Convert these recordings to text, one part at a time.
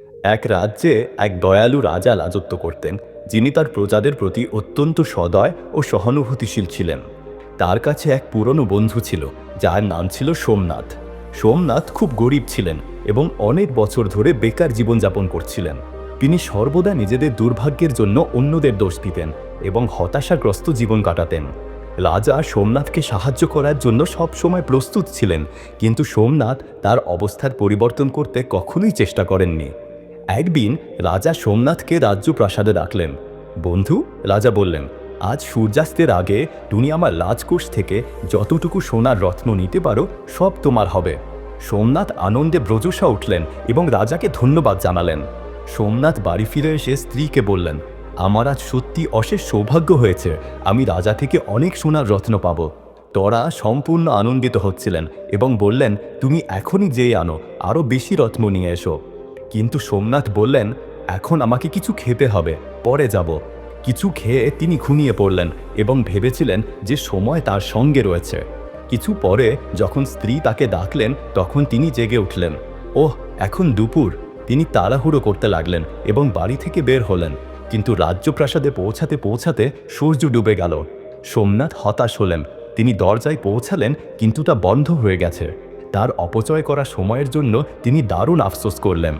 এক রাজ্যে এক দয়ালু রাজা রাজত্ব করতেন, যিনি তার প্রজাদের প্রতি অত্যন্ত সদয় ও সহানুভূতিশীল ছিলেন। তার কাছে এক পুরনো বন্ধু ছিল, যার নাম ছিল সোমনাথ। সোমনাথ খুব গরিব ছিলেন এবং অনেক বছর ধরে বেকার জীবনযাপন করছিলেন। তিনি সর্বদা নিজেদের দুর্ভাগ্যের জন্য অন্যদের দোষ দিতেন এবং হতাশাগ্রস্ত জীবন কাটাতেন। রাজা সোমনাথকে সাহায্য করার জন্য সবসময় প্রস্তুত ছিলেন, কিন্তু সোমনাথ তার অবস্থার পরিবর্তন করতে কখনোই চেষ্টা করেননি। একদিন রাজা সোমনাথকে রাজ্যপ্রাসাদে ডাকলেন। বন্ধু, রাজা বললেন, আজ সূর্যাস্তের আগে তুমি আমার রাজকোষ থেকে যতটুকু সোনার রত্ন নিতে পারো সব তোমার হবে। সোমনাথ আনন্দে ব্রজসা উঠলেন এবং রাজাকে ধন্যবাদ জানালেন। সোমনাথ বাড়ি ফিরে এসে স্ত্রীকে বললেন, আমার আজ সত্যি অশেষ সৌভাগ্য হয়েছে, আমি রাজা থেকে অনেক সোনার রত্ন পাব। তরা সম্পূর্ণ আনন্দিত হচ্ছিলেন এবং বললেন, তুমি এখনই যেয়ে আনো, আরও বেশি রত্ন নিয়ে এসো। কিন্তু সোমনাথ বললেন, এখন আমাকে কিছু খেতে হবে, পরে যাব। কিছু খেয়ে তিনি ঘুমিয়ে পড়লেন এবং ভেবেছিলেন যে সময় তার সঙ্গে রয়েছে। কিছু পরে যখন স্ত্রী তাকে ডাকলেন, তখন তিনি জেগে উঠলেন। ওহ, এখন দুপুর! তিনি তাড়াহুড়ো করতে লাগলেন এবং বাড়ি থেকে বের হলেন। কিন্তু রাজ্যপ্রাসাদে পৌঁছাতে পৌঁছাতে সূর্য ডুবে গেল। সোমনাথ হতাশ হলেন। তিনি দরজায় পৌঁছালেন, কিন্তু তা বন্ধ হয়ে গেছে। তার অপচয় করা সময়ের জন্য তিনি দারুণ আফসোস করলেন।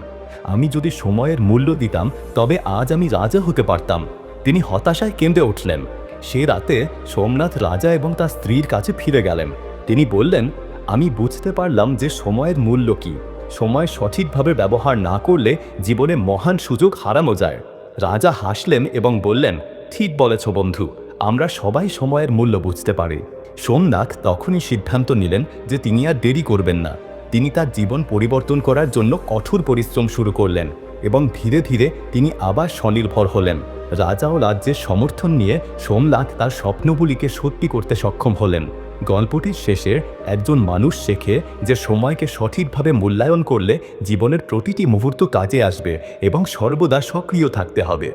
আমি যদি সময়ের মূল্য দিতাম, তবে আজ আমি রাজা হতে পারতাম। তিনি হতাশায় কেঁদে উঠলেন। সে রাতে সোমনাথ রাজা এবং তার স্ত্রীর কাছে ফিরে গেলেন। তিনি বললেন, আমি বুঝতে পারলাম যে সময়ের মূল্য কী। সময় সঠিকভাবে ব্যবহার না করলে জীবনে মহান সুযোগ হারানো যায়। রাজা হাসলেন এবং বললেন, ঠিক বলেছ বন্ধু, আমরা সবাই সময়ের মূল্য বুঝতে পারি। সোমনাথ তখনই সিদ্ধান্ত নিলেন যে তিনি আর দেরি করবেন না। তিনি তার জীবন পরিবর্তন করার জন্য কঠোর পরিশ্রম শুরু করলেন এবং ধীরে ধীরে তিনি আবার স্বনির্ভর হলেন। রাজা ও রাজ্যের সমর্থন নিয়ে সোমনাথ তার স্বপ্নগুলিকে সত্যি করতে সক্ষম হলেন। গল্পটির শেষে একজন মানুষ শেখে যে সময়কে সঠিকভাবে মূল্যায়ন করলে জীবনের প্রতিটি মুহূর্ত কাজে আসবে এবং সর্বদা সক্রিয় থাকতে হবে।